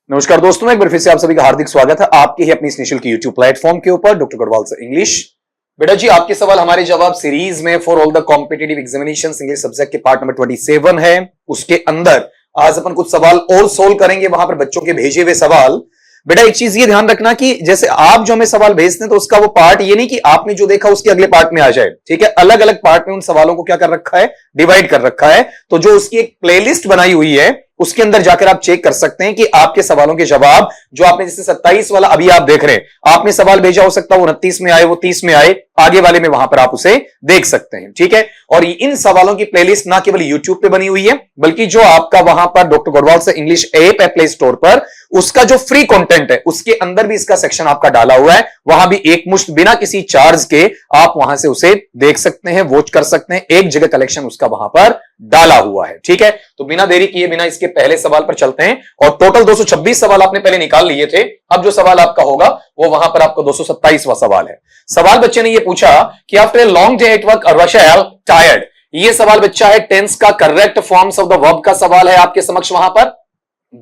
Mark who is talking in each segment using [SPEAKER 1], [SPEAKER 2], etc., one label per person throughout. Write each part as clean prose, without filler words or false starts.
[SPEAKER 1] नमस्कार दोस्तों, एक बार फिर से आप सभी का हार्दिक स्वागत है आपके ही अपनी इस निशुल्क यूट्यूब प्लेटफॉर्म के ऊपर डॉक्टर गढ़वाल से इंग्लिश। बेटा जी, आपके सवाल हमारे जवाब सीरीज में for all the competitive examination English subject के पार्ट नंबर 27 है। उसके अंदर आज अपन कुछ सवाल और सोल्व करेंगे, वहां पर बच्चों के भेजे हुए सवाल। बेटा एक चीज ये ध्यान रखना कि जैसे आप जो हमें सवाल भेजते हैं तो उसका वो पार्ट ये नहीं कि आपने जो देखा उसके अगले पार्ट में आ जाए, ठीक है। अलग अलग पार्ट में उन सवालों को क्या कर रखा है, डिवाइड कर रखा है। तो जो उसकी एक प्लेलिस्ट बनाई हुई है उसके अंदर जाकर आप चेक कर सकते हैं कि आपके सवालों के जवाब जो आपने जैसे 27 वाला अभी आप देख रहे हैं, आपने सवाल भेजा, हो सकता है वो 29 में आए, वो 30 में आए, आगे वाले में वहां पर आप उसे देख सकते हैं, ठीक है। और इन सवालों की प्लेलिस्ट ना केवल यूट्यूब पे बनी हुई है बल्कि जो आपका वहां पर डॉक्टर गढ़वाल से इंग्लिश ऐप है प्ले स्टोर पर, उसका जो फ्री कंटेंट है उसके अंदर भी इसका सेक्शन आपका डाला हुआ है। वहां भी एक मुश्त बिना किसी चार्ज के आप वहां से उसे देख सकते हैं, वॉच कर सकते हैं। एक जगह कलेक्शन उसका वहां पर डाला हुआ है, ठीक है। तो बिना देरी किए बिना इसके पहले सवाल पर चलते हैं। और टोटल 226 सवाल आपने पहले निकाल लिए थे, अब जो सवाल आपका होगा वो वहां पर आपका 227वां सवाल है। सवाल बच्चे ने ये पूछा कि after a long day at work Rachel tired. ये सवाल बच्चा है टेंस का correct forms of the verb का सवाल है आपके समक्ष। वहां पर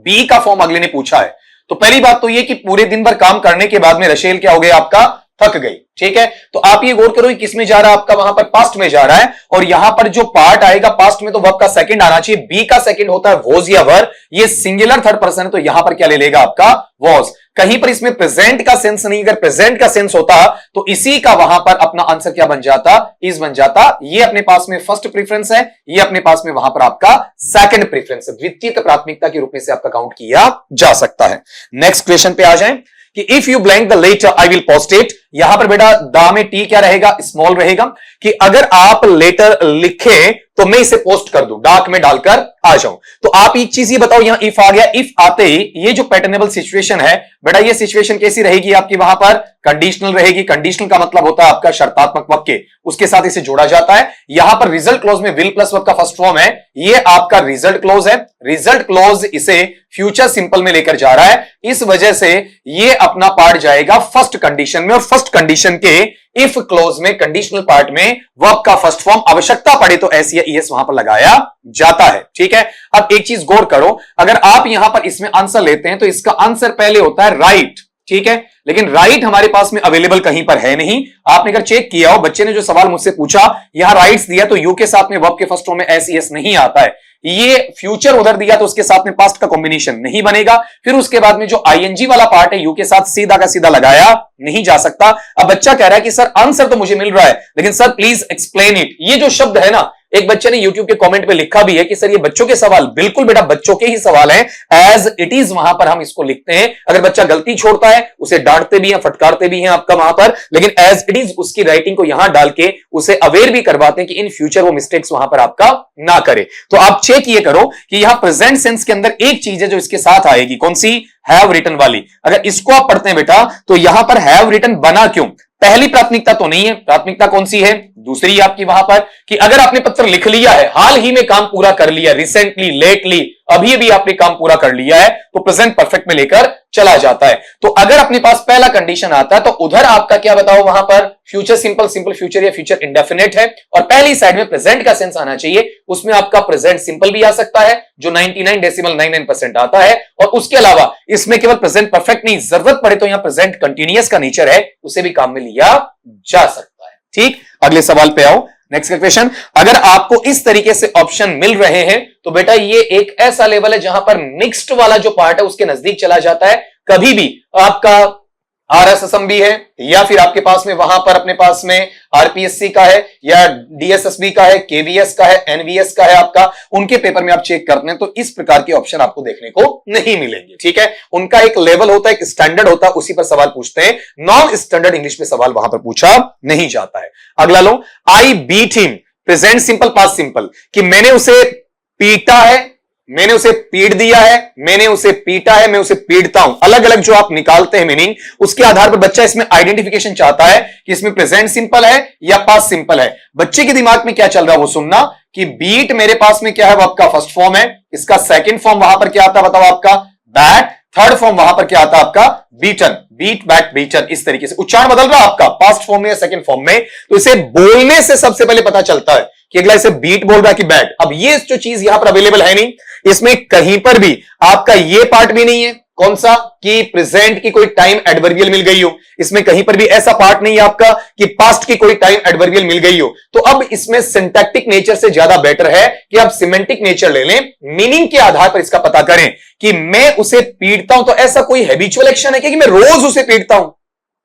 [SPEAKER 1] बी का फॉर्म अगले ने पूछा है। तो पहली बात तो ये कि पूरे दिन भर काम करने के बाद में रशेल क्या हो गया, आपका थक गई, ठीक है। तो आप ये गौर करो कि किस में जा रहा है, आपका वहां पर पास्ट में जा रहा है। और यहां पर जो पार्ट आएगा पास्ट में तो वर्ब का सेकंड आना चाहिए। बी का सेकंड होता है वॉज या वर, ये सिंगुलर थर्ड पर्सन है तो यहां पर क्या ले लेगा, आपका वॉज। कहीं पर इसमें प्रेजेंट का सेंस नहीं, अगर प्रेजेंट का सेंस होता तो इसी का वहां पर अपना आंसर क्या बन जाता, इज बन जाता। ये अपने पास में फर्स्ट प्रेफरेंस है, ये अपने पास में वहां पर आपका सेकंड प्रेफरेंस है, द्वितीय प्राथमिकता के रूप में से आपका काउंट किया जा सकता है। नेक्स्ट क्वेश्चन पे आ जाए कि if you blank the letter I will post it. यहां पर बेटा दा में टी क्या रहेगा, स्मॉल रहेगा। कि अगर आप लेटर लिखे तो मैं इसे पोस्ट कर दूं, डाक में डालकर आ जाऊं। तो आप एक चीज ये बताओ, यहां इफ आ गया, इफ आते ही ये जो पैटर्नेबल सिचुएशन है बेटा, ये सिचुएशन कैसी रहेगी आपकी, वहां पर कंडीशनल रहेगी। कंडीशनल का मतलब होता है आपका शर्तात्मक वाक्य, उसके साथ इसे जोड़ा जाता है। यहां पर रिजल्ट क्लॉज में विल प्लस वर्ब का फर्स्ट फॉर्म है, ये आपका रिजल्ट क्लॉज है। रिजल्ट क्लॉज इसे फ्यूचर सिंपल में लेकर जा रहा है, इस वजह से ये अपना पार्ट जाएगा फर्स्ट कंडीशन में। और फर्स्ट कंडीशन के इफ क्लोज में कंडीशनल पार्ट में वर्ब का फर्स्ट फॉर्म आवश्यकता पड़े तो एस या ईएस वहां पर लगाया जाता है, ठीक है। अब एक चीज गौर करो, अगर आप यहां पर इसमें आंसर लेते हैं तो इसका आंसर पहले होता है राइट, ठीक है। लेकिन राइट हमारे पास में अवेलेबल कहीं पर है नहीं। आपने अगर चेक किया हो, बच्चे ने जो सवाल मुझसे पूछा यहां राइट्स दिया तो यू के साथ में वर्ब के फर्स्ट फॉर्म में एस ईएस नहीं आता है। ये फ्यूचर उधर दिया तो उसके साथ में पास्ट का कॉम्बिनेशन नहीं बनेगा। फिर उसके बाद में जो आईएनजी वाला पार्ट है यू के साथ सीधा का सीधा लगाया नहीं जा सकता। अब बच्चा कह रहा है कि सर आंसर तो मुझे मिल रहा है लेकिन सर प्लीज एक्सप्लेन इट। ये जो शब्द है ना, एक बच्चे ने YouTube के कमेंट पे लिखा भी है कि सर ये बच्चों के सवाल, बिल्कुल बेटा बच्चों के ही सवाल हैं, एज इट इज वहां पर हम इसको लिखते हैं। अगर बच्चा गलती छोड़ता है उसे डांटते भी हैं, फटकारते भी हैं आपका वहां पर, लेकिन एज इट इज उसकी राइटिंग को यहां डाल के उसे अवेयर भी करवाते हैं कि इन फ्यूचर वो मिस्टेक्स वहां पर आपका ना करे। तो आप चेक ये करो कि यहां प्रेजेंट सेंस के अंदर एक चीज है जो इसके साथ आएगी, कौन सी, हैव रिटन वाली। अगर इसको आप पढ़ते हैं बेटा तो यहां पर हैव रिटन बना क्यों, पहली प्राथमिकता तो नहीं है, प्राथमिकता कौन सी है, दूसरी आपकी वहां पर कि अगर आपने पत्र लिख लिया है, हाल ही में काम पूरा कर लिया, रिसेंटली, लेटली, अभी अभी आपने काम पूरा कर लिया है तो प्रेजेंट परफेक्ट में लेकर चला जाता है। तो अगर अपने पास पहला कंडीशन आता है तो उधर आपका क्या बताओ, वहां पर फ्यूचर सिंपल, सिंपल फ्यूचर या फ्यूचर इंडेफिनेट है। और पहली साइड में प्रेजेंट का सेंस आना चाहिए, उसमें आपका प्रेजेंट सिंपल भी आ सकता है जो 99.99% आता है। और उसके अलावा इसमें केवल प्रेजेंट परफेक्ट नहीं, जरूरत पड़े तो यहां प्रेजेंट कंटिन्यूअस का नेचर है, उसे भी काम में लिया जा सकता है, ठीक। अगले सवाल पे आओ, नेक्स्ट क्वेश्चन। अगर आपको इस तरीके से ऑप्शन मिल रहे हैं तो बेटा ये एक ऐसा लेवल है जहां पर मिक्स्ड वाला जो पार्ट है उसके नजदीक चला जाता है। कभी भी आपका आरएसएसएम भी है या फिर आपके पास में वहां पर अपने पास में आरपीएससी का है या डीएसएसबी का है, केवीएस का है, एनवीएस का है आपका, उनके पेपर में आप चेक करते हैं तो इस प्रकार के ऑप्शन आपको देखने को नहीं मिलेंगे, ठीक है। उनका एक लेवल होता है, एक स्टैंडर्ड होता है, उसी पर सवाल पूछते हैं। नॉन स्टैंडर्ड इंग्लिश में सवाल वहां पर पूछा नहीं जाता है। अगला लो, I beat him, present simple past simple, कि मैंने उसे पीटा है, मैंने उसे पीट दिया है, मैंने उसे पीटा है, मैं उसे पीटता हूं। अलग अलग जो आप निकालते हैं मीनिंग, उसके आधार पर बच्चा इसमें आइडेंटिफिकेशन चाहता है कि इसमें प्रेजेंट सिंपल है या पास्ट सिंपल है। बच्चे के दिमाग में क्या चल रहा है वो सुनना कि बीट मेरे पास में क्या है, वो आपका फर्स्ट फॉर्म है, इसका सेकंड फॉर्म वहां पर क्या आता है बताओ आपका, बैट, थर्ड फॉर्म वहां पर क्या आता है आपका, बीटन, बीट बैट बीटन। इस तरीके से उच्चारण बदल रहा है आपका पास्ट फॉर्म में या सेकंड फॉर्म में, तो इसे बोलने से सबसे पहले पता चलता है कि अगला इसे बीट बोल रहा है कि बैट। अब ये जो चीज यहां पर अवेलेबल है नहीं, इसमें कहीं पर भी आपका ये पार्ट भी नहीं है, कौन सा? कि प्रेजेंट की कोई टाइम एडवर्बियल मिल गई हो। इसमें कहीं पर भी ऐसा पार्ट नहीं है आपका कि पास्ट की कोई टाइम एडवर्बियल मिल गई हो। तो अब इसमें सिंटैक्टिक नेचर से ज्यादा बेटर है कि आप सिमेंटिक नेचर ले लें, मीनिंग के आधार पर इसका पता करें कि मैं उसे पीटता हूं तो ऐसा कोई हैबिचुअल एक्शन है कि मैं रोज उसे पीटता हूं।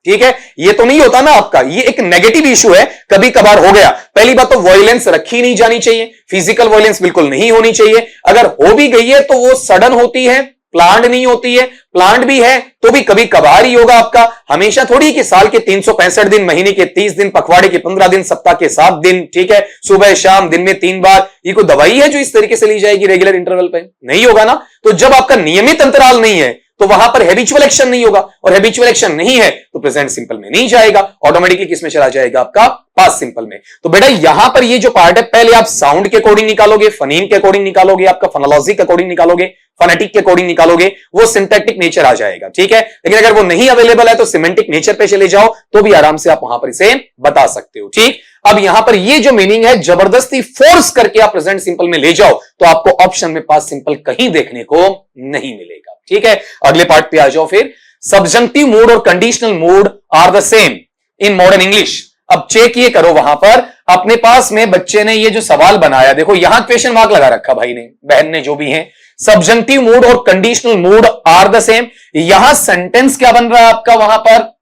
[SPEAKER 1] ठीक है, ये तो नहीं होता ना आपका, ये एक नेगेटिव इशू है, कभी कभार हो गया। पहली बात तो वॉयलेंस रखी नहीं जानी चाहिए, फिजिकल वॉयलेंस बिल्कुल नहीं होनी चाहिए। अगर हो भी गई है तो वो सडन होती है, प्लांट नहीं होती है। प्लांट भी है तो भी कभी कभार ही होगा आपका, हमेशा थोड़ी कि साल के 365 दिन, महीने के 30 दिन, पखवाड़े के 15 दिन, सप्ताह के 7 दिन, ठीक है, सुबह शाम दिन में 3 बार। ये कोई दवाई है जो इस तरीके से ली जाएगी रेगुलर इंटरवल पे? नहीं होगा ना। तो जब आपका नियमित अंतराल नहीं है तो वहां पर हैबिचुअल एक्शन नहीं होगा, और हैबिचुअल एक्शन नहीं है तो प्रेजेंट सिंपल में नहीं जाएगा, ऑटोमेटिकली किसमें चला जाएगा? आपका पास्ट सिंपल में। तो बेटा यहां पर ये जो पार्ट है, पहले आप साउंड के अकॉर्डिंग निकालोगे, फनीम के अकॉर्डिंग निकालोगे, आपका फोनोलॉजी के अकॉर्डिंग निकालोगे, फोनेटिक के अकॉर्डिंग निकालोगे, वो सिंटैक्टिक नेचर आ जाएगा। ठीक है, लेकिन अगर वो नहीं अवेलेबल है तो सिमेंटिक नेचर पे चले जाओ, तो भी आराम से आप वहां पर इसे बता सकते हो। ठीक, अब यहां पर ये जो मीनिंग है, जबरदस्ती फोर्स करके आप प्रेजेंट सिंपल में ले जाओ तो आपको ऑप्शन में पास्ट सिंपल कहीं देखने को नहीं मिलेगा। ठीक है, अगले पार्ट पे आ जाओ फिर। सब्जंक्टिव मूड और conditional mood are the same in modern English. अब चेक ये करो, वहां पर अपने पास में बच्चे ने ये जो सवाल बनाया, देखो यहां क्वेश्चन मार्क लगा रखा भाई ने, बहन ने, जो भी है। सब्जंक्टिव मूड और conditional mood are the same. यहां सेंटेंस क्या बन रहा है आपका? वहां पर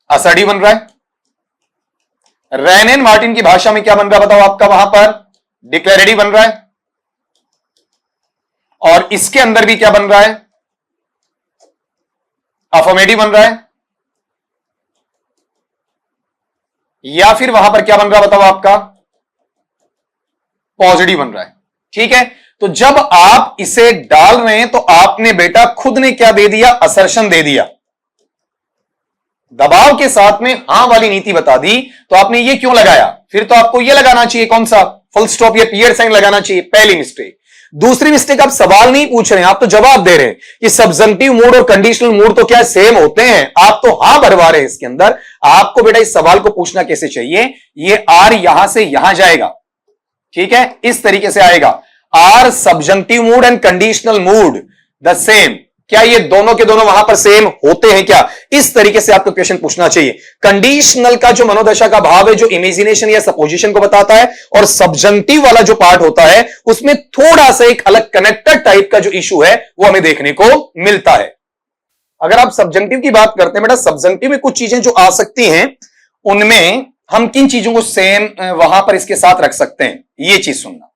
[SPEAKER 1] असर्टिव बन रहा है। रेन मार्टिन की भाषा में क्या बन रहा है बताओ आपका? वहां पर डिक्लेरेटिव बन रहा है। और इसके अंदर भी क्या बन रहा है? अफर्मेटिव बन रहा है। या फिर वहां पर क्या बन रहा है बताओ आपका? पॉजिटिव बन रहा है। ठीक है, तो जब आप इसे डाल रहे हैं तो आपने बेटा खुद ने क्या दे दिया? असर्शन दे दिया, दबाव के साथ में हां वाली नीति बता दी। तो आपने ये क्यों लगाया? फिर तो आपको ये लगाना चाहिए, कौन सा? फुल स्टॉप या पीरियड साइन लगाना चाहिए। पहली मिस्टेक। दूसरी मिस्टेक, आप सवाल नहीं पूछ रहे हैं, आप तो जवाब दे रहे हैं कि सब्जंक्टिव मूड और कंडीशनल मूड तो क्या सेम होते हैं। आप तो हां भरवा रहे हैं इसके अंदर। आपको बेटा इस सवाल को पूछना कैसे चाहिए? ये आर यहां से यहां जाएगा, ठीक है, इस तरीके से आएगा। Are subjunctive mood and conditional mood the same? क्या ये दोनों के दोनों वहां पर सेम होते हैं क्या? इस तरीके से आपको क्वेश्चन पूछना चाहिए। कंडीशनल का जो मनोदशा का भाव है, जो इमेजिनेशन या सपोजिशन को बताता है, और सब्जंक्टिव वाला जो पार्ट होता है उसमें थोड़ा सा एक अलग कनेक्टेड टाइप का जो इशू है वो हमें देखने को मिलता है। अगर आप सब्जंक्टिव की बात करते हैं बेटा, सब्जंक्टिव में कुछ चीजें जो आ सकती हैं, उनमें हम किन चीजों को सेम वहां पर इसके साथ रख सकते हैं, ये चीज सुनना।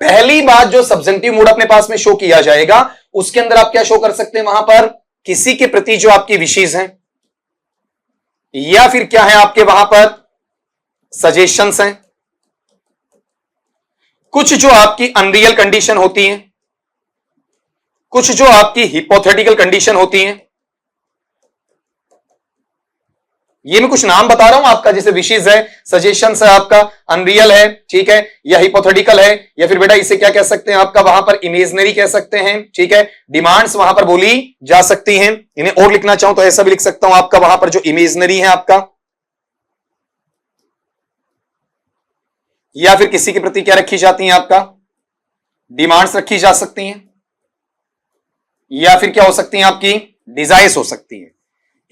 [SPEAKER 1] पहली बात, जो सब्जंक्टिव मूड अपने पास में शो किया जाएगा, उसके अंदर आप क्या शो कर सकते हैं? वहां पर किसी के प्रति जो आपकी विशेष हैं, या फिर क्या है आपके वहां पर सजेशंस हैं, कुछ जो आपकी अनरियल कंडीशन होती हैं, कुछ जो आपकी हिपोथेटिकल कंडीशन होती हैं। ये मैं कुछ नाम बता रहा हूं आपका, जैसे विशेष है, सजेशंस है, आपका अनरियल है, ठीक है, या हिपोथेटिकल है, या फिर बेटा इसे क्या कह सकते हैं आपका वहां पर इमेजिनरी कह सकते हैं। ठीक है, डिमांड्स वहां पर बोली जा सकती हैं। इन्हें और लिखना चाहूं तो ऐसा भी लिख सकता हूं आपका वहां पर जो इमेजिनरी है आपका, या फिर किसी के प्रति क्या रखी जाती हैं आपका? डिमांड्स रखी जा सकती हैं, या फिर क्या हो सकती हैं आपकी? डिजायर्स हो सकती हैं।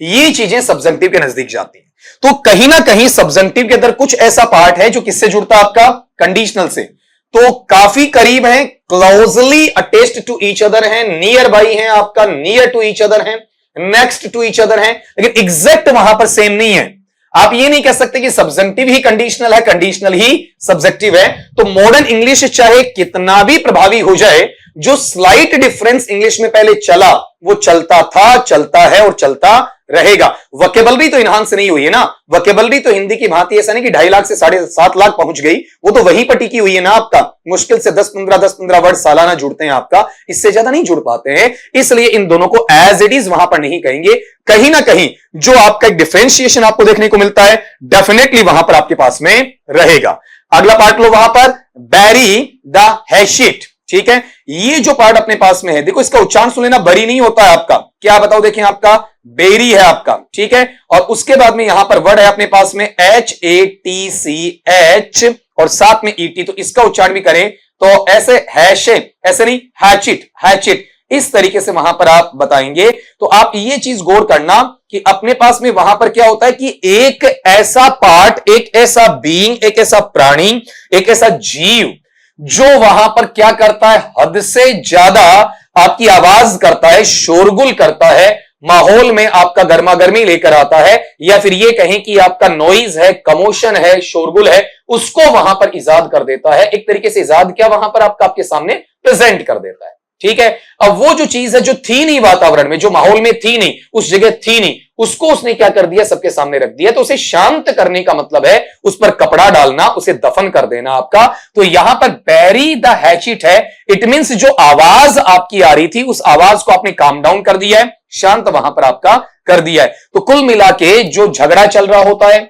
[SPEAKER 1] ये चीजें सब्जंक्टिव के नजदीक जाती हैं। तो कहीं ना कहीं सब्जंक्टिव के अंदर कुछ ऐसा पार्ट है जो किससे जुड़ता है आपका? कंडीशनल से। तो काफी करीब है, closely attached to each other है, नियर बाई है आपका, नियर टू ईच अदर है, नेक्स्ट टू ईच अदर है, लेकिन एग्जैक्ट वहां पर सेम नहीं है। आप ये नहीं कह सकते कि सब्जंक्टिव ही कंडीशनल है, कंडीशनल ही सब्जेक्टिव है। तो मॉडर्न इंग्लिश चाहे कितना भी प्रभावी हो जाए, जो स्लाइट डिफरेंस इंग्लिश में पहले चला वो चलता था, चलता है और चलता रहेगा। वोकेबलरी तो इनहांस नहीं हुई है ना। वोकेबलरी तो हिंदी की भांति ऐसा नहीं कि 2.5 लाख से 7.5 लाख पहुंच गई, वो तो वहीं पर टिकी हुई है ना आपका। मुश्किल से 10-15 वर्ड सालाना जुड़ते हैं आपका, इससे ज्यादा नहीं जुड़ पाते हैं। इसलिए इन दोनों को एज इट इज वहां पर नहीं कहेंगे। कहीं ना कहीं जो आपका एक डिफरेंशिएशन आपको देखने को मिलता है, डेफिनेटली वहां पर आपके पास में रहेगा। अगला पार्ट लो, वहां पर बैरी द हैशिट। ठीक है, ये जो पार्ट अपने पास में है, देखो इसका उच्चारण सुन लेना, बरी नहीं होता है आपका। क्या बताओ, देखें आपका बेरी है आपका, ठीक है, और उसके बाद में यहां पर वर्ड है अपने पास में HATCH और साथ में ET। तो इसका उच्चारण भी करें तो ऐसे हैशे, ऐसे नहीं, हैचिट, हैचिट। इस तरीके से वहां पर आप बताएंगे। तो आप ये चीज गौर करना कि अपने पास में वहां पर क्या होता है कि एक ऐसा पार्ट, एक ऐसा बीइंग, एक ऐसा प्राणी, एक ऐसा जीव जो वहां पर क्या करता है, हद से ज्यादा आपकी आवाज करता है, शोरगुल करता है, माहौल में आपका गर्मा गर्मी लेकर आता है, या फिर ये कहें कि आपका नॉइज है, कमोशन है, शोरगुल है, उसको वहां पर इजाद कर देता है। एक तरीके से इजाद क्या वहां पर आपके सामने प्रेजेंट कर देता है। ठीक है, अब वो जो चीज है जो थी नहीं वातावरण में, जो माहौल में थी नहीं, उस जगह थी नहीं, उसको उसने क्या कर दिया, सबके सामने रख दिया। तो उसे शांत करने का मतलब है उस पर कपड़ा डालना, उसे दफन कर देना आपका। तो यहां पर बैरी द हैचिट है, इट मींस जो आवाज आपकी आ रही थी उस आवाज को आपने काम डाउन कर दिया है, शांत वहां पर आपका कर दिया है। तो कुल मिला के जो झगड़ा चल रहा होता है,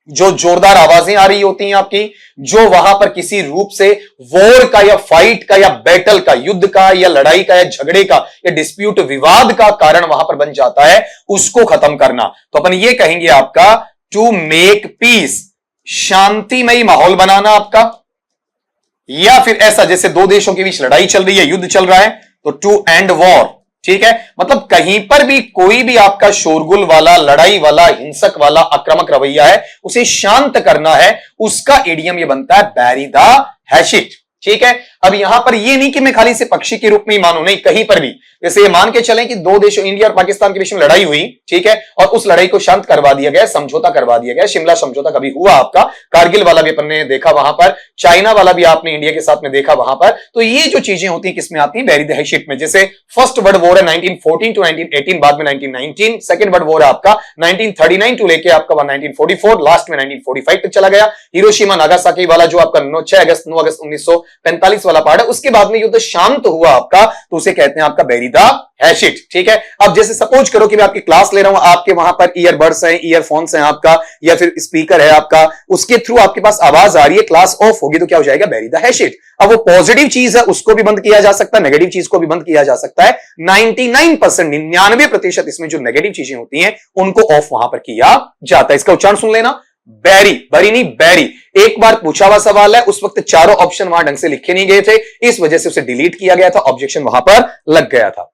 [SPEAKER 1] जो जोरदार आवाजें आ रही होती हैं आपकी, जो वहां पर किसी रूप से वॉर का या फाइट का या बैटल का, युद्ध का या लड़ाई का या झगड़े का या डिस्प्यूट, विवाद का कारण वहां पर बन जाता है, उसको खत्म करना। तो अपन ये कहेंगे आपका टू मेक पीस, शांतिमयी माहौल बनाना आपका। या फिर ऐसा जैसे दो देशों के बीच लड़ाई चल रही है, युद्ध चल रहा है, तो टू एंड वॉर। ठीक है, मतलब कहीं पर भी कोई भी आपका शोरगुल वाला, लड़ाई वाला, हिंसक वाला, आक्रामक रवैया है, उसे शांत करना है, उसका इडियम ये बनता है बैरी द हैचिट। ठीक है, अब यहां पर ये नहीं कि मैं खाली से पक्षी के रूप में ही मानूं, नहीं, कहीं पर भी जैसे ये मान के चलें कि दो देशों इंडिया और पाकिस्तान के बीच में लड़ाई हुई, ठीक है, और उस लड़ाई को शांत करवा दिया गया, समझौता करवा दिया गया। शिमला समझौता कभी हुआ आपका, कारगिल वाला भी अपन ने देखा वहां पर, चाइना वाला भी आपने इंडिया के साथ में देखा वहां पर। तो ये जो चीजें होती है किसमें आती है, बैरी द हैचिट में। जैसे फर्स्ट वर्ल्ड वॉर है 1914 टू 1918, बाद में 1919, सेकंड वर्ल्ड वॉर है आपका 1939 टू लेके आपका 1944, लास्ट में 1945 तक चला गया। हिरोशिमा नागासाकी वाला जो आपका 9 अगस्त 1945 वाला पार्ट है, उसके बाद में युद्ध शांत हुआ आपका, तो उसे कहते हैं आपका बैरी द हैचिट। ठीक है, अब जैसे सपोज करो कि मैं आपकी क्लास ले रहा हूं, आपके वहां पर ईयरबड्स हैं, ईयरफोन्स हैं आपका, या फिर स्पीकर है आपका, उसके थ्रू आपके पास आवाज आ रही है, क्लास ऑफ होगी, तो क्या हो जाएगा, बैरी द हैचिट। अब वो पॉजिटिव चीज है, उसको भी बंद किया जा सकता है, नेगेटिव चीज को भी बंद किया जा सकता है। 99%, 99% इसमें जो नेगेटिव चीजें होती हैं उनको ऑफ वहां पर किया जाता है। इसका उच्चारण सुन लेना, बैरी, बरी नहीं बैरी। एक बार पूछा हुआ सवाल है, उस वक्त चारों ऑप्शन वहां ढंग से लिखे नहीं गए थे, इस वजह से उसे डिलीट किया गया था, ऑब्जेक्शन वहां पर लग गया था।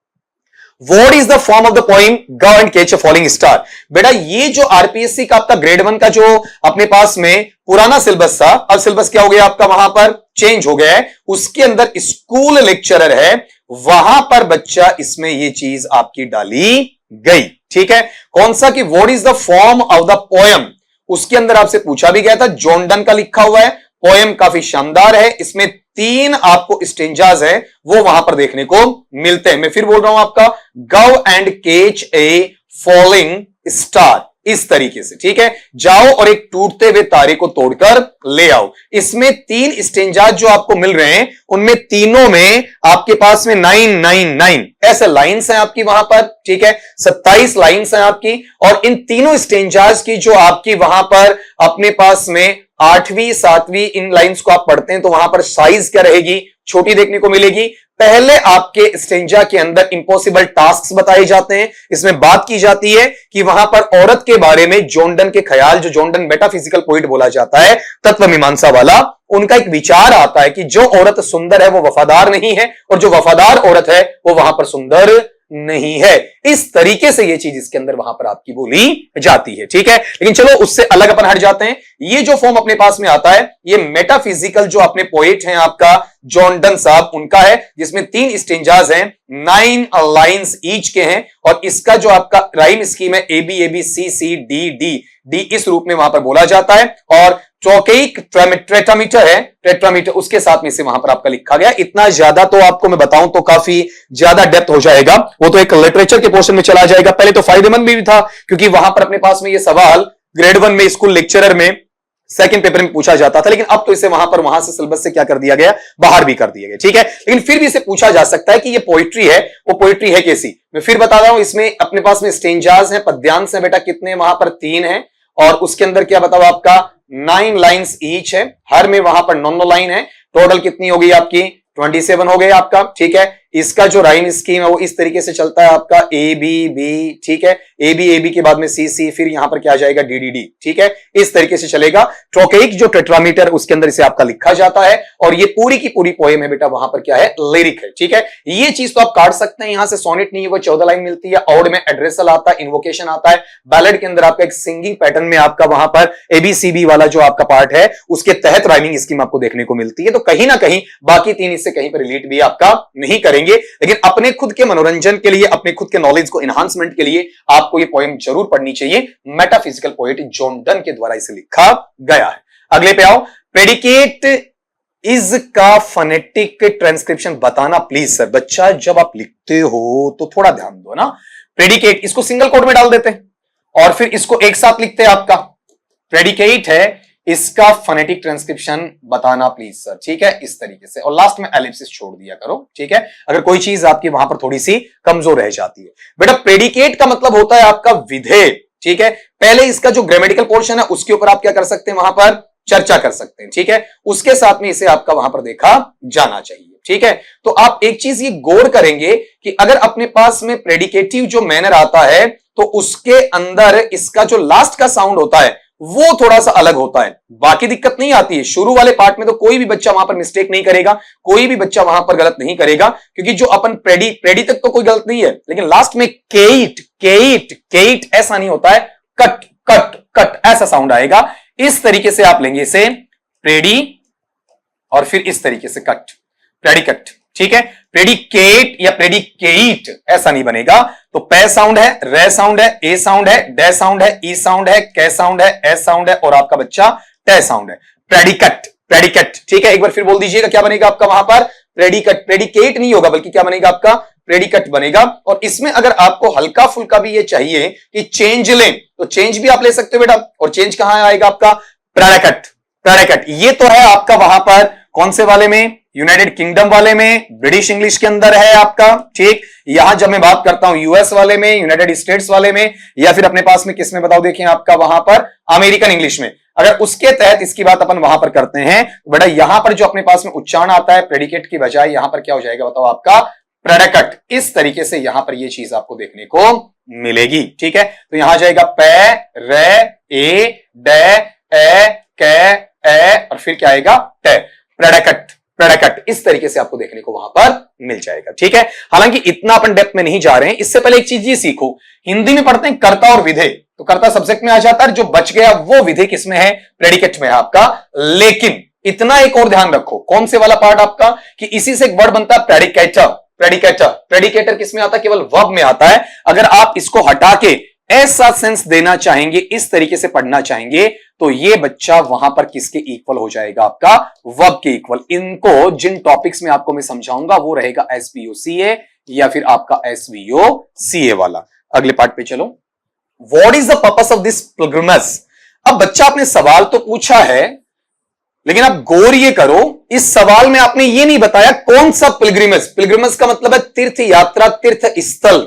[SPEAKER 1] What is the form of the poem Go and catch a falling star? बेटा ये जो आरपीएससी का आपका ग्रेड 1 का जो अपने पास में पुराना सिलेबस था, अब सिलेबस क्या हो गया आपका, वहां पर चेंज हो गया है। उसके अंदर स्कूल लेक्चरर है, वहां पर बच्चा इसमें ये चीज आपकी डाली गई। ठीक है, कौन सा कि what is the form of the poem, उसके अंदर आपसे पूछा भी गया था, जॉन डन का लिखा हुआ है। पोएम काफी शानदार है, इसमें 3 आपको स्टेंजाज है वो वहां पर देखने को मिलते हैं। मैं फिर बोल रहा हूं आपका, go and catch a falling star, इस तरीके से। ठीक है, जाओ और एक टूटते हुए तारे को तोड़कर ले आओ। इसमें 3 स्टेंजाज जो आपको मिल रहे हैं, उनमें तीनों में आपके पास में 999 ऐसे लाइंस हैं आपकी वहां पर। ठीक है, 27 लाइंस हैं आपकी, और इन तीनों स्टेंजाज की जो आपकी वहां पर अपने पास में 8वीं 7वीं इन लाइंस को आप पढ़ते हैं, तो वहां पर साइज क्या रहेगी, छोटी देखने को मिलेगी। पहले आपके स्टेंजा के अंदर इंपॉसिबल टास्क्स बताए जाते हैं, इसमें बात की जाती है कि वहां पर औरत के बारे में जॉन डन के ख्याल, जो जॉन डन मेटाफिजिकल पोइट बोला जाता है, तत्व मीमांसा वाला, उनका एक विचार आता है कि जो औरत सुंदर है वो वफादार नहीं है, और जो वफादार औरत है वो वहां पर सुंदर नहीं है। इस तरीके से ये चीज इसके अंदर वहां पर आपकी बोली जाती है। ठीक है, लेकिन चलो उससे अलग अपन हट जाते हैं। ये जो फॉर्म अपने पास में आता है, ये मेटाफिजिकल जो अपने पोएट हैं आपका जॉन डन साहब, उनका है, जिसमें 3 स्टेंजाज हैं, 9 लाइंस ईच के हैं, और इसका जो आपका राइम स्कीम है AB C C D D D, इस रूप में वहां पर बोला जाता है। और ट्रोकेइक टेट्रामीटर है, टेट्रामीटर, उसके साथ में से वहां पर आपका लिखा गया। इतना ज्यादा तो आपको मैं बताऊं तो काफी ज्यादा डेप्थ हो जाएगा, वो तो एक लिटरेचर के पोर्शन में चला जाएगा। पहले तो फायदेमंद भी था, क्योंकि वहां पर अपने पास में ये सवाल ग्रेड 1 में स्कूल लेक्चरर में सेकंड पेपर में पूछा जाता था, लेकिन अब तो इसे वहां पर वहां से सिलेबस से क्या कर दिया गया, बाहर भी कर दिया गया। ठीक है, लेकिन फिर भी इसे पूछा जा सकता है कि ये पोइट्री है, वो पोइट्री है कैसी। मैं फिर बता रहा हूं, इसमें अपने पास में स्टेंजाज हैं, पद्यांश हैं बेटा, कितने वहां पर 3 हैं, और उसके अंदर क्या बताओ आपका 9 लाइंस ईच है, हर में वहां पर 9 लाइन है। टोटल कितनी हो गई आपकी, 27 हो गई आपका। ठीक है, इसका जो राइम स्कीम है वो इस तरीके से चलता है आपका ए बी बी, ठीक है, ए बी के बाद में सी सी, फिर यहां पर क्या आ जाएगा डी डी डी, ठीक है, इस तरीके से चलेगा। ट्रोकेइक जो टेट्रामीटर उसके अंदर इसे आपका लिखा जाता है और ये पूरी की पूरी पोएम है बेटा, वहां पर क्या है लिरिक है, ठीक है। ये चीज तो आप काट सकते हैं, यहां से सोनेट नहीं है वो 14 लाइन मिलती है, ऑड में एड्रेसल आता है, इन्वोकेशन आता है, बैलेड के अंदर आपका एक सिंगिंग पैटर्न में आपका वहां पर एबीसीबी वाला जो आपका पार्ट है उसके तहत राइमिंग स्कीम आपको देखने को मिलती है। तो कहीं ना कहीं बाकी तीन इससे कहीं पर रिलेट भी आपका नहीं करेंगे, लेकिन अपने खुद के मनोरंजन के लिए, अपने खुद के नॉलेज को एनहांसमेंट के लिए आपको ये पोएम जरूर पढ़नी चाहिए। मेटाफिजिकल पोएट जॉन डन के द्वारा इसे लिखा गया है। अगले पे आओ, प्रेडिकेट इज का फोनेटिक ट्रांसक्रिप्शन बताना प्लीज सर। बच्चा जब आप लिखते हो तो थोड़ा ध्यान दो ना, प्रेडिकेट इसको सिंगल कोट में डाल देते हैं और फिर इसको एक साथ लिखते हैं, आपका प्रेडिकेट है, इसका फोनेटिक ट्रांसक्रिप्शन बताना प्लीज सर, ठीक है, इस तरीके से, और लास्ट में एलिप्सिस छोड़ दिया करो, ठीक है, अगर कोई चीज आपकी वहां पर थोड़ी सी कमजोर रह जाती है। बेटा प्रेडिकेट का मतलब होता है आपका विधेय, ठीक है, पहले इसका जो ग्रामेटिकल पोर्शन है उसके ऊपर आप क्या कर सकते हैं, वहां पर चर्चा कर सकते हैं, ठीक है, उसके साथ में इसे आपका वहां पर देखा जाना चाहिए, ठीक है। तो आप एक चीज ये गौर करेंगे कि अगर अपने पास में प्रेडिकेटिव जो मैनर आता है तो उसके अंदर इसका जो लास्ट का साउंड होता है वो थोड़ा सा अलग होता है, बाकी दिक्कत नहीं आती है। शुरू वाले पार्ट में तो कोई भी बच्चा वहां पर मिस्टेक नहीं करेगा, कोई भी बच्चा वहां पर गलत नहीं करेगा, क्योंकि जो अपन प्रेडी तक तो कोई गलत नहीं है, लेकिन लास्ट में केट केट केट ऐसा नहीं होता है, कट कट कट ऐसा साउंड आएगा। इस तरीके से आप लेंगे इसे प्रेडी और फिर इस तरीके से कट, प्रेडिकट, ठीक है, प्रेडिकेट या प्रेडिकेट ऐसा नहीं बनेगा। तो पै साउंड है, रे साउंड है, ए साउंड है, डे साउंड है, ई साउंड है, कै साउंड है, एस साउंड है और आपका बच्चा टे साउंड है, प्रेडिकट प्रेडिकट, ठीक है। एक बार फिर बोल दीजिएगा, क्या बनेगा आपका वहां पर, प्रेडिकट, प्रेडिकेट नहीं होगा बल्कि क्या बनेगा आपका, प्रेडिकट बनेगा। और इसमें अगर आपको हल्का फुल्का भी ये चाहिए कि चेंज लें तो चेंज भी आप ले सकते हो बेटा, और चेंज कहां आएगा आपका, प्रेडिकट प्रेडिकट। ये तो है आपका वहां पर कौन से वाले में, यूनाइटेड किंगडम वाले में, ब्रिटिश इंग्लिश के अंदर है आपका, ठीक। यहां जब मैं बात करता हूं यूएस वाले में, यूनाइटेड स्टेट्स वाले में, या फिर अपने पास में किस में बताओ, देखिए आपका वहां पर अमेरिकन इंग्लिश में, अगर उसके तहत इसकी बात अपन वहां पर करते हैं तो बेटा यहां पर जो अपने पास में उच्चारण आता है प्रेडिकेट की बजाय यहां पर क्या हो जाएगा बताओ आपका, प्रेडिकट। इस तरीके से यहां पर यह चीज आपको देखने को मिलेगी, ठीक है। तो यहां जाएगा पै, रे, ए, डे, ए, कै, ए और फिर क्या आएगा, टे, प्रेडिकट प्रेडिकट। इस तरीके से आपको देखने को वहां पर मिल जाएगा, ठीक है। हालांकि इतना अपन डेप्थ में नहीं जा रहे हैं, इससे पहले एक चीज ये सीखो, हिंदी में पढ़ते हैं कर्ता और विधेय, तो कर्ता सब्जेक्ट में आ जाता है, जो बच गया वो विधेय किसमें है, प्रेडिकेट में है आपका। लेकिन इतना एक और ध्यान रखो, कौन से वाला पार्ट आपका, कि इसी से एक वर्ड बनता है प्रेडिकेटर। प्रेडिकेटर प्रेडिकेटर किसमें आता है, केवल वर्ब में आता है। अगर आप इसको हटा के ऐसा सेंस देना चाहेंगे, इस तरीके से पढ़ना चाहेंगे, तो ये बच्चा वहां पर किसके इक्वल हो जाएगा आपका, वर्ब के इक्वल। इनको जिन टॉपिक्स में आपको मैं समझाऊंगा वो रहेगा एसवीओसीए या फिर आपका एसवीओसीए वाला। अगले पार्ट पे चलो, what is the purpose of this pilgrimage. अब बच्चा आपने सवाल तो पूछा है, लेकिन आप गौर ये करो, इस सवाल में आपने ये नहीं बताया कौन सा पिलग्रिमेज। पिलग्रिमेज का मतलब है तीर्थ यात्रा, तीर्थ स्थल,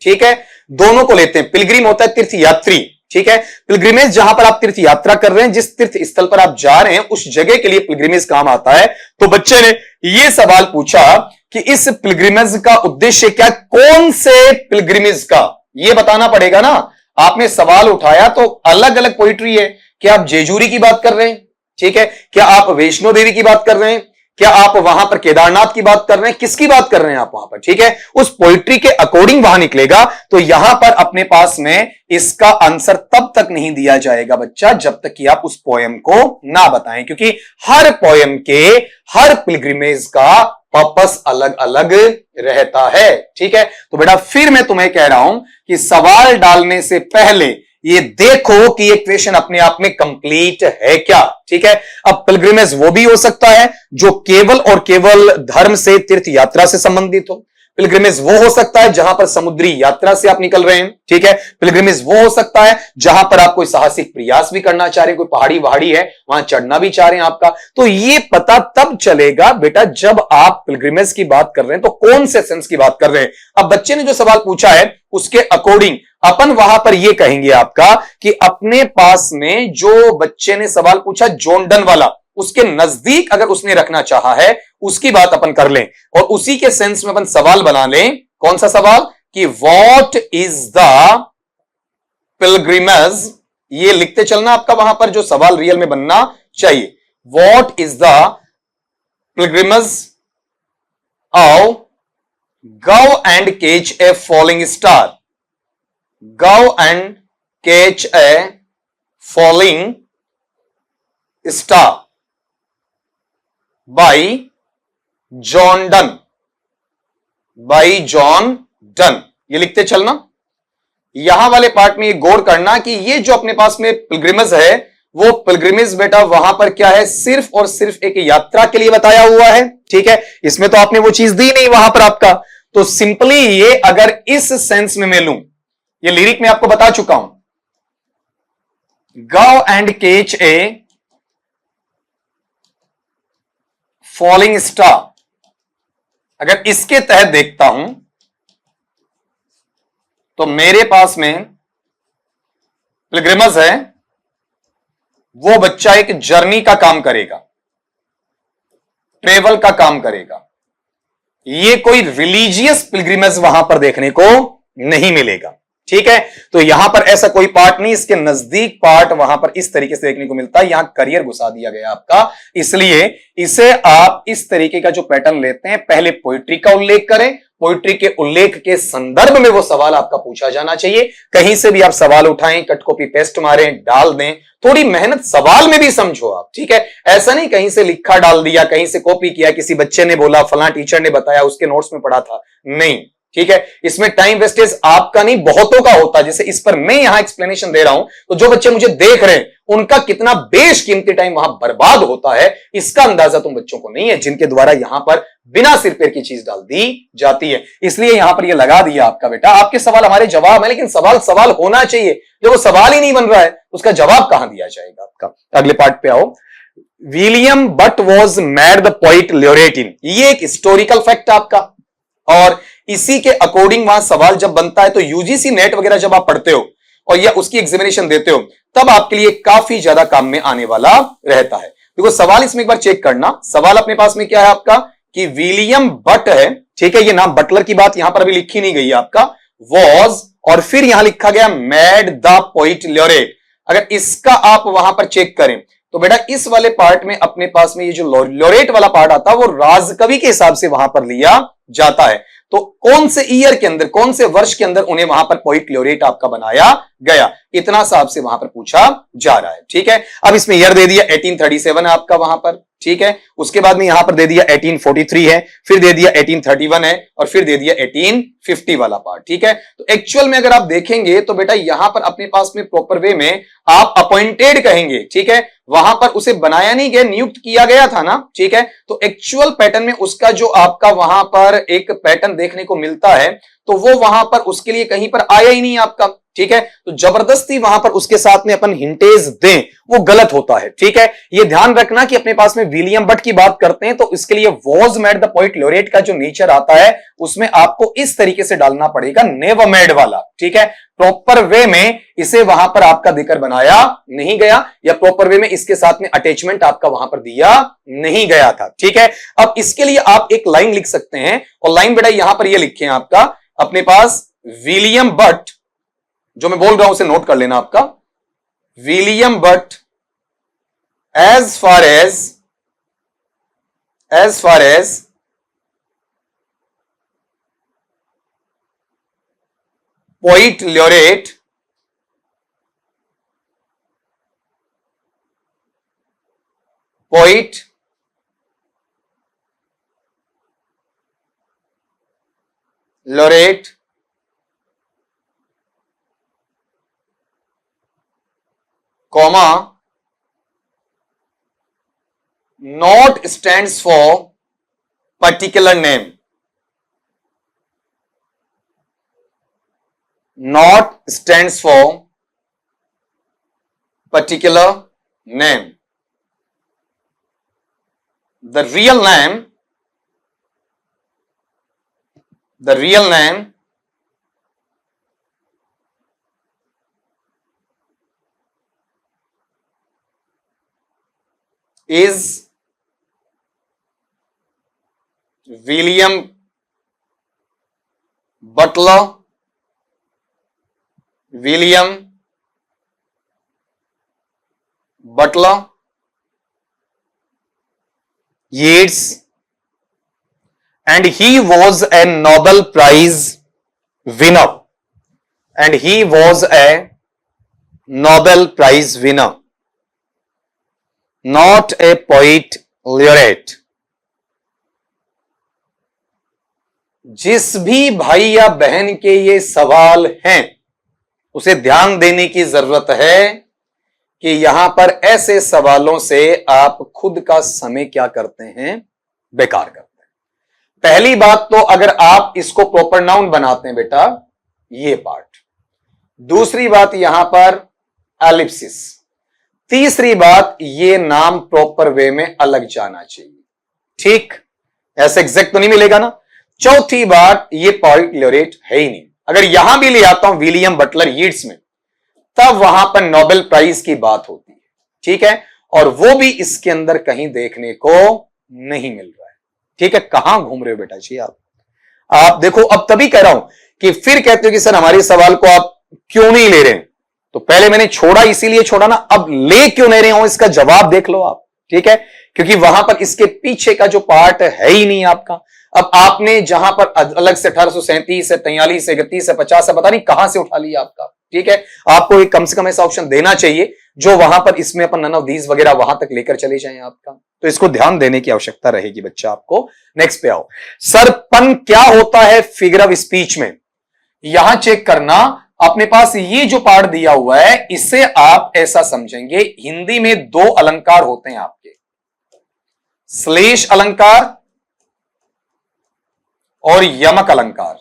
[SPEAKER 1] ठीक है, दोनों को लेते हैं। पिलग्रिम होता है तीर्थ यात्री, ठीक है। पिलग्रिमेज जहां पर आप तीर्थ यात्रा कर रहे हैं, जिस तीर्थ स्थल पर आप जा रहे हैं उस जगह के लिए पिलग्रिमेज काम आता है। तो बच्चे ने यह सवाल पूछा कि इस पिलग्रिमेज का उद्देश्य क्या, कौन से पिलग्रिमेज का, यह बताना पड़ेगा ना। आपने सवाल उठाया तो अलग अलग पोइट्री है, क्या आप जेजूरी की बात कर रहे हैं, ठीक है, क्या आप वैष्णो देवी की बात कर रहे हैं, क्या आप वहां पर केदारनाथ की बात कर रहे हैं, किसकी बात कर रहे हैं आप वहां पर, ठीक है। उस पोइट्री के अकॉर्डिंग वहां निकलेगा। तो यहां पर अपने पास में इसका आंसर तब तक नहीं दिया जाएगा बच्चा जब तक कि आप उस पोएम को ना बताएं, क्योंकि हर पोएम के हर पिलग्रिमेज का पर्पस अलग अलग रहता है, ठीक है। तो बेटा फिर मैं तुम्हें कह रहा हूं कि सवाल डालने से पहले ये देखो कि ये क्वेश्चन अपने आप में कंप्लीट है क्या, ठीक है। अब पिलग्रिमेज वो भी हो सकता है जो केवल और केवल धर्म से, तीर्थ यात्रा से संबंधित हो। पिलग्रिमेज वो हो सकता है जहां पर समुद्री यात्रा से आप निकल रहे हैं, ठीक है। पिलग्रिमेज वो हो सकता है जहां पर आप कोई साहसिक प्रयास भी करना चाह रहे हैं, कोई पहाड़ी वहाड़ी है वहां चढ़ना भी चाह रहे हैं आपका। तो ये पता तब चलेगा बेटा जब आप पिलग्रिमेज की बात कर रहे हैं तो कौन से सेंस की बात कर रहे हैं। अब बच्चे ने जो सवाल पूछा है उसके अकॉर्डिंग अपन वहां पर यह कहेंगे आपका कि अपने पास में जो बच्चे ने सवाल पूछा जॉन डन वाला, उसके नजदीक अगर उसने रखना चाहा है उसकी बात अपन कर लें और उसी के सेंस में अपन सवाल बना लें। कौन सा सवाल? कि व्हाट इज द पिलग्रिमेज, ये लिखते चलना आपका वहां पर जो सवाल रियल में बनना चाहिए। What is the pilgrimage of go and catch a falling star, go and catch a falling star by John Donne, by John Donne, ये लिखते चलना। यहां वाले पार्ट में ये गौर करना कि ये जो अपने पास में पिलग्रिमेज है, वो पिलग्रिमेज बेटा वहां पर क्या है, सिर्फ और सिर्फ एक यात्रा के लिए बताया हुआ है। ठीक है, इसमें तो आपने वो चीज दी नहीं वहां पर आपका, तो सिंपली ये अगर इस सेंस में मैं लूं, ये लिरिक में आपको बता चुका हूं, go and catch a falling star, अगर इसके तहत देखता हूं तो मेरे पास में पिलग्रिमेज है, वो बच्चा एक जर्नी का काम करेगा, ट्रेवल का काम करेगा। ये कोई रिलीजियस पिलग्रिमेज वहां पर देखने को नहीं मिलेगा। ठीक है, तो यहां पर ऐसा कोई पार्ट नहीं, इसके नजदीक पार्ट वहां पर इस तरीके से देखने को मिलता है। यहां करियर घुसा दिया गया आपका, इसलिए इसे आप इस तरीके का जो पैटर्न लेते हैं, पहले पोइट्री का उल्लेख करें, पोइट्री के उल्लेख के संदर्भ में वो सवाल आपका पूछा जाना चाहिए। कहीं से भी आप सवाल उठाएं, कट कॉपी पेस्ट मारें, डाल दें, थोड़ी मेहनत सवाल में भी समझो आप। ठीक है, ऐसा नहीं कहीं से लिखा डाल दिया, कहीं से कॉपी किया, किसी बच्चे ने बोला, फलां टीचर ने बताया, उसके नोट्स में पढ़ा था, नहीं। ठीक है, इसमें टाइम वेस्टेज आपका नहीं बहुतों का होता है। जैसे इस पर मैं यहां एक्सप्लेनेशन दे रहा हूं, तो जो बच्चे मुझे देख रहे हैं उनका कितना बेशकीमती टाइम वहां बर्बाद होता है, इसका अंदाजा तुम बच्चों को नहीं है, जिनके द्वारा यहां पर बिना सिर पैर की चीज डाल दी जाती है। इसलिए यहां पर यह लगा दिया आपका बेटा, आपके सवाल हमारे जवाब है, लेकिन सवाल सवाल होना चाहिए। जब वो सवाल ही नहीं बन रहा है, उसका जवाब कहां दिया जाएगा आपका। अगले पार्ट पे आओ। William but was made the poet laureate in, ये एक हिस्टोरिकल फैक्ट आपका, और इसी के अकॉर्डिंग वहां सवाल जब बनता है तो यूजीसी नेट वगैरह जब आप पढ़ते हो और या उसकी एग्जामिनेशन देते हो, तब आपके लिए काफी ज्यादा काम में आने वाला रहता है। देखो सवाल इसमें एक बार चेक करना, सवाल अपने पास में क्या है आपका कि विलियम बट है, ठीक है, ये नाम बटलर की बात यहां पर अभी लिखी नहीं गई है आपका, वॉज, और फिर यहां लिखा गया मैड द पोइट ल्योरेट। अगर इसका आप वहां पर चेक करें तो बेटा इस वाले पार्ट में अपने पास में ये जो ल्योरेट वाला पार्ट आता है वो राजकवि के हिसाब से वहां पर लिया जाता है। तो कौन से ईयर के अंदर, कौन से वर्ष के अंदर उन्हें वहां पर पोइट ल्योरेट आपका बनाया गया, इतना सा आपसे वहां पर पूछा जा रहा है। ठीक है, अब इसमें ईयर दे दिया 1837 है आपका वहां पर। ठीक है, उसके बाद में यहां पर दे दिया 1843 है, फिर दे दिया 1831 है, और फिर दे दिया 1850 वाला पार्ट। ठीक है, तो एक्चुअल में अगर आप देखेंगे तो बेटा यहां पर अपने पास में प्रॉपर वे में आप अपॉइंटेड कहेंगे। ठीक है, वहां पर उसे बनाया नहीं गया, नियुक्त किया गया था ना। ठीक है, तो एक्चुअल पैटर्न में उसका जो आपका वहां पर एक पैटर्न देखने को मिलता है, तो वो वहां पर उसके लिए कहीं पर आया ही नहीं आपका। ठीक है, तो जबरदस्ती वहां पर उसके साथ में अपन हिंटेज दें, वो गलत होता है। ठीक है, ये ध्यान रखना कि अपने पास में विलियम बट की बात करते हैं तो इसके लिए वॉज मैड द पोइट ल्योरेट का जो नेचर आता है उसमें आपको इस तरीके से डालना पड़ेगा, नेवर मैड वाला। ठीक है, प्रॉपर वे में इसे वहां पर आपका देकर बनाया नहीं गया, या प्रॉपर वे में इसके साथ में अटैचमेंट आपका वहां पर दिया नहीं गया था। ठीक है, अब इसके लिए आप एक लाइन लिख सकते हैं, और लाइन बेटा यहां पर यह लिखे आपका अपने पास, विलियम बट, जो मैं बोल रहा हूं उसे नोट कर लेना आपका, William but as far as poet laureate comma not stands for particular name, not stands for particular name, the real name is William Butler, William Butler, Yeats, and he was a Nobel Prize winner. And he was a Nobel Prize winner, not a poet laureate. जिस भी भाई या बहन के ये सवाल हैं उसे ध्यान देने की जरूरत है कि यहां पर ऐसे सवालों से आप खुद का समय क्या करते हैं, बेकार करते हैं। पहली बात तो अगर आप इसको प्रॉपर नाउन बनाते हैं बेटा, ये पार्ट। दूसरी बात यहां पर एलिप्सिस। तीसरी बात, ये नाम प्रॉपर वे में अलग जाना चाहिए, ठीक, ऐसे एग्जैक्ट तो नहीं मिलेगा ना। चौथी बात, ये पोएट लॉरेट है ही नहीं। अगर यहां भी ले आता हूं विलियम बटलर यीट्स में, तब वहां पर नोबेल प्राइज की बात होती है, ठीक है, और वो भी इसके अंदर कहीं देखने को नहीं मिल रहा है, ठीक है। कहां घूम रहे हो बेटा जी आप देखो, अब तभी कह रहा हूं कि फिर कहते हो कि सर हमारे सवाल को आप क्यों नहीं ले रहे हैं। तो पहले मैंने छोड़ा इसीलिए छोड़ा ना, अब ले क्यों नहीं रहे हो इसका जवाब देख लो आप, ठीक है, क्योंकि वहां पर इसके पीछे का जो पार्ट है ही नहीं आपका। अब आपने जहां पर अलग से 1837 है, 43 है, 31 है, 50 है, पता नहीं कहां से उठा लिया आपका, ठीक है। आपको एक कम से कम ऐसा ऑप्शन देना चाहिए जो वहां पर इसमें अपन नन ऑफ दीज वगैरह वहां तक लेकर चले जाएं आपका। तो इसको ध्यान देने की आवश्यकता रहेगी बच्चा आपको। नेक्स्ट पे आओ, सर पन क्या होता है फिगर ऑफ स्पीच में। यहां चेक करना, अपने पास ये जो पार्ट दिया हुआ है इसे आप ऐसा समझेंगे, हिंदी में दो अलंकार होते हैं आपके, श्लेष अलंकार और यमक अलंकार।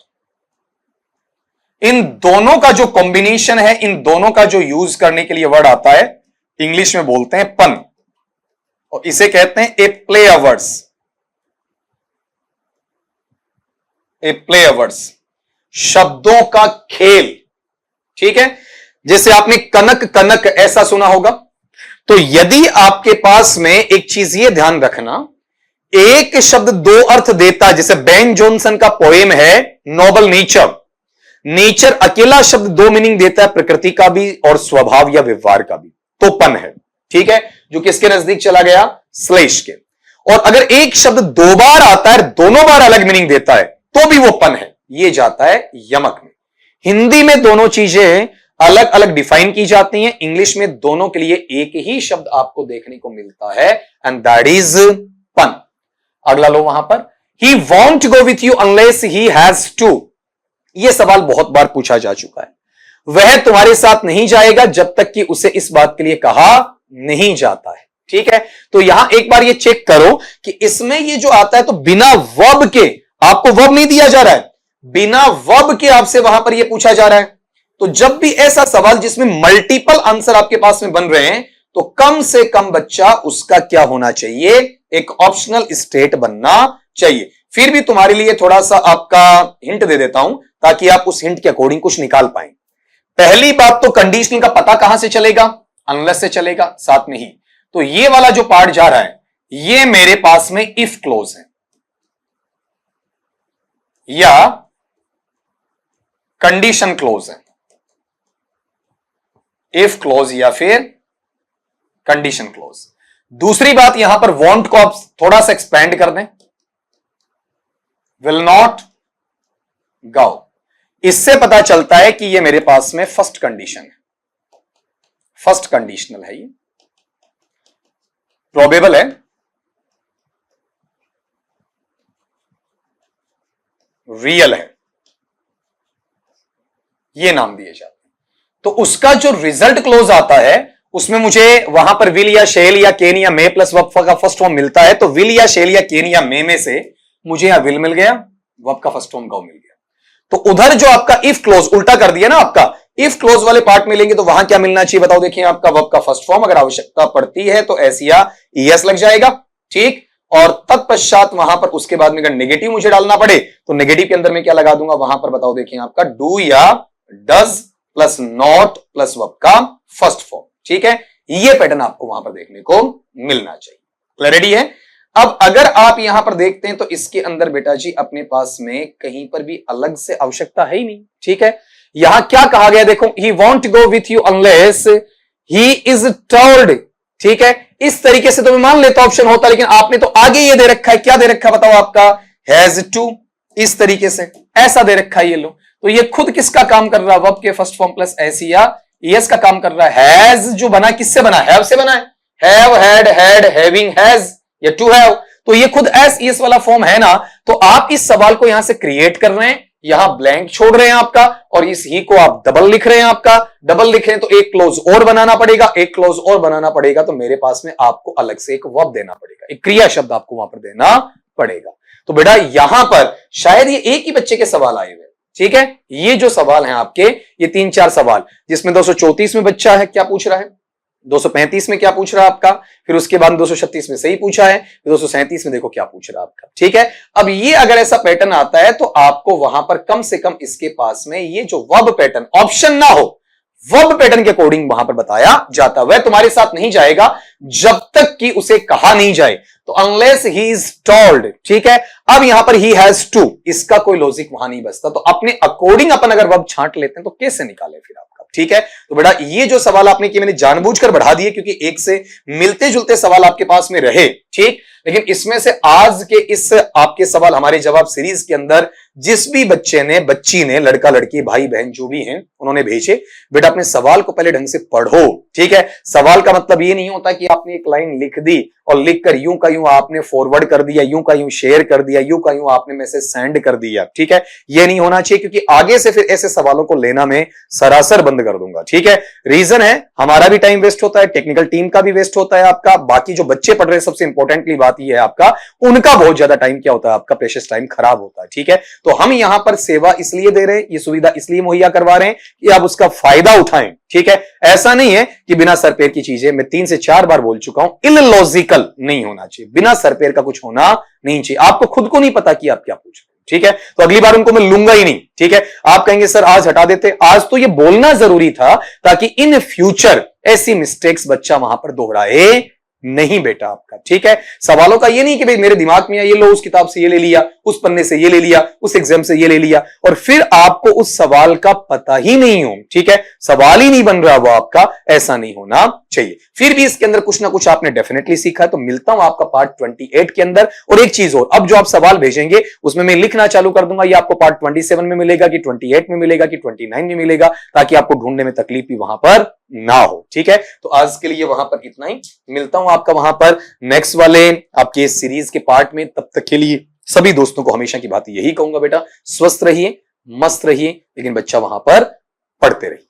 [SPEAKER 1] इन दोनों का जो कॉम्बिनेशन है, इन दोनों का जो यूज करने के लिए वर्ड आता है, इंग्लिश में बोलते हैं पन, और इसे कहते हैं a play of words. A play of words, शब्दों का खेल, ठीक है। जैसे आपने कनक कनक ऐसा सुना होगा, तो यदि आपके पास में एक चीज ये ध्यान रखना, एक शब्द दो अर्थ देता है, जैसे बेन जॉनसन का पोएम है नोबल नेचर, नेचर अकेला शब्द दो मीनिंग देता है, प्रकृति का भी और स्वभाव या व्यवहार का भी, तो पन है, ठीक है, जो किसके नजदीक चला गया, श्लेष के। और अगर एक शब्द दो बार आता है, दोनों बार अलग मीनिंग देता है, तो भी वो पन है, ये जाता है यमक में। हिंदी में दोनों चीजें अलग अलग डिफाइन की जाती हैं, इंग्लिश में दोनों के लिए एक ही शब्द आपको देखने को मिलता है, एंड दैट इज पन। अगला लो वहां पर, he won't go with you unless he has to. यह सवाल बहुत बार पूछा जा चुका है, वह तुम्हारे साथ नहीं जाएगा जब तक कि उसे इस बात के लिए कहा नहीं जाता है, ठीक है। तो यहां एक बार ये चेक करो कि इसमें ये जो आता है, तो बिना वर्ब के, आपको वर्ब नहीं दिया जा रहा है, बिना वर्ब के आपसे वहां पर ये पूछा जा रहा है। तो जब भी ऐसा सवाल जिसमें मल्टीपल आंसर आपके पास में बन रहे हैं, तो कम से कम बच्चा उसका क्या होना चाहिए, एक ऑप्शनल स्टेट बनना चाहिए। फिर भी तुम्हारे लिए थोड़ा सा आपका हिंट दे देता हूं, ताकि आप उस हिंट के अकॉर्डिंग कुछ निकाल पाए। पहली बात तो कंडीशनल का पता कहां से चलेगा, अनलेस से चलेगा, साथ में ही तो ये वाला जो पार्ट जा रहा है, ये मेरे पास में इफ क्लोज है या कंडीशन क्लोज है, इफ क्लोज या फिर कंडीशन क्लोज। दूसरी बात, यहां पर वांट को आप थोड़ा सा एक्सपेंड कर दें, विल नॉट गो, इससे पता चलता है कि ये मेरे पास में फर्स्ट कंडीशन है, फर्स्ट कंडीशनल है, ये प्रोबेबल है, रियल है, ये नाम दिए जाते हैं। तो उसका जो रिजल्ट क्लोज आता है, उसमें मुझे वहां पर विल या शेल या केन या मे प्लस वर्ब का फर्स्ट फॉर्म मिलता है। तो विल या शेल या केन या मे में से मुझे यहां विल मिल गया, वर्ब का फर्स्ट फॉर्म गो मिल गया। तो उधर जो आपका इफ क्लोज उल्टा कर दिया ना, आपका इफ क्लोज वाले पार्ट में लेंगे तो वहां क्या मिलना चाहिए बताओ। देखिए आपका वर्ब का फर्स्ट फॉर्म, अगर आवश्यकता पड़ती है तो एस या ईएस लग जाएगा, ठीक। और तत्पश्चात वहां पर उसके बाद में अगर नेगेटिव मुझे डालना पड़े तो नेगेटिव के अंदर में क्या लगा दूंगा, वहां पर बताओ। देखिए आपका डू या does plus not plus verb का फर्स्ट फॉर्म, ठीक है। ये पैटर्न आपको वहां पर देखने को मिलना चाहिए। क्लैरिटी है। अब अगर आप यहां पर देखते हैं तो इसके अंदर बेटा जी अपने पास में कहीं पर भी अलग से आवश्यकता है ही नहीं, ठीक है। यहां क्या कहा गया देखो, he won't go with you unless he is told, ठीक है। इस तरीके से तो मैं मान लेता ऑप्शन होता, लेकिन आपने तो आगे ये दे रखा है, क्या दे रखा है बताओ आपका, हैज टू, इस तरीके से ऐसा दे रखा है ये लो। तो ये खुद किसका काम कर रहा है, वर्ब के फर्स्ट फॉर्म प्लस एस या एस का काम कर रहा है। हैज जो बना किससे बना, हैव से बना है, हैव, हैड, हैविंग, हैज या टू हैव, तो ये खुद एस ईएस वाला फॉर्म है ना। तो आप इस सवाल को यहां से क्रिएट कर रहे हैं, यहां ब्लैंक छोड़ रहे हैं आपका, और इस ही को आप डबल लिख रहे हैं, आपका डबल लिख रहे हैं तो एक क्लोज और बनाना पड़ेगा, एक क्लोज और बनाना पड़ेगा, तो मेरे पास में आपको अलग से एक वर्ब देना पड़ेगा, एक क्रिया शब्द आपको वहां पर देना पड़ेगा। तो बेटा यहां पर शायद ये एक ही बच्चे के सवाल आए हुए, ठीक है। ये जो सवाल हैं आपके, ये 3-4 सवाल, जिसमें 234 में बच्चा है क्या पूछ रहा है, 235 में क्या पूछ रहा है आपका, फिर उसके बाद 236 में सही पूछा है, फिर 237 में देखो क्या पूछ रहा है आपका, ठीक है। अब ये अगर ऐसा पैटर्न आता है तो आपको वहां पर कम से कम इसके पास में ये जो वर्ब पैटर्न ऑप्शन ना हो, वर्ब पैटर्न के अकॉर्डिंग वहां पर बताया जाता, वह तुम्हारे साथ नहीं जाएगा जब तक कि उसे कहा नहीं जाए। तो अनलेस ही इज टोल्ड, ठीक है। अब यहां पर ही हैज टू, इसका कोई लॉजिक वहां नहीं बचता, तो अपने अकॉर्डिंग अपन अगर वर्ब छांट लेते हैं तो कैसे निकाले फिर आपका, ठीक है। तो बेटा ये जो सवाल आपने किए मैंने जानबूझकर बढ़ा दिए क्योंकि एक से मिलते जुलते सवाल आपके पास में रहे, ठीक। लेकिन इसमें से आज के इस आपके सवाल हमारे जवाब सीरीज के अंदर जिस भी बच्चे ने, बच्ची ने, लड़का लड़की भाई बहन जो भी हैं उन्होंने भेजे, बेटा अपने सवाल को पहले ढंग से पढ़ो, ठीक है। सवाल का मतलब ये नहीं होता कि आपने एक लाइन लिख दी और लिखकर यूं का यूं आपने फॉरवर्ड कर दिया, यूं का यूं शेयर कर दिया, यूं का यूं आपने मैसेज सेंड कर दिया, ठीक है। ये नहीं होना चाहिए क्योंकि आगे से फिर ऐसे सवालों को लेना मैं सरासर बंद कर दूंगा, ठीक है। रीजन है हमारा भी टाइम वेस्ट होता है, टेक्निकल टीम का भी वेस्ट होता है आपका, बाकी जो बच्चे पढ़ रहे हैं सबसे इंपॉर्टेंटली बात यह है आपका, उनका बहुत ज्यादा टाइम क्या होता है आपका, प्रेशियस टाइम खराब होता है, ठीक है। तो हम यहां पर सेवा इसलिए दे रहे हैं, ये सुविधा इसलिए मुहैया करवा रहे हैं कि आप उसका फायदा उठाएं, ठीक है। ऐसा नहीं है कि बिना सर पैर की चीजें, मैं 3 से 4 बार बोल चुका हूं, इलॉजिकल नहीं होना चाहिए, बिना सर पैर का कुछ होना नहीं चाहिए। आपको खुद को नहीं पता कि आप क्या पूछ रहे हैं, ठीक है। तो अगली बार उनको मैं लूंगा ही नहीं, ठीक है। आप कहेंगे सर आज हटा देते, आज तो ये बोलना जरूरी था ताकि इन फ्यूचर ऐसी मिस्टेक्स बच्चा वहां पर दोहराए नहीं बेटा आपका, ठीक है। सवालों का ये नहीं कि भाई मेरे दिमाग में ये लो, उस किताब से ये ले लिया, उस पन्ने से ये ले लिया, उस एग्जाम से ये ले लिया और फिर आपको उस सवाल का पता ही नहीं हो, ठीक है। सवाल ही नहीं बन रहा वो आपका, ऐसा नहीं होना चाहिए। फिर भी इसके अंदर कुछ ना कुछ आपने डेफिनेटली सीखा है। तो मिलता हूं आपका पार्ट 28 के अंदर। और एक चीज और, अब जो आप सवाल भेजेंगे उसमें मैं लिखना चालू कर दूंगा, ये आपको पार्ट 27 में मिलेगा कि 28 में मिलेगा कि 29 में मिलेगा, ताकि आपको ढूंढने में तकलीफ भी वहां पर ना हो, ठीक है। तो आज के लिए वहां पर इतना ही, मिलता हूं आपका वहां पर नेक्स्ट वाले आपके इस सीरीज के पार्ट में। तब तक के लिए सभी दोस्तों को हमेशा की बात यही कहूंगा बेटा, स्वस्थ रहिए, मस्त रहिए, लेकिन बच्चा वहां पर पढ़ते रहिए।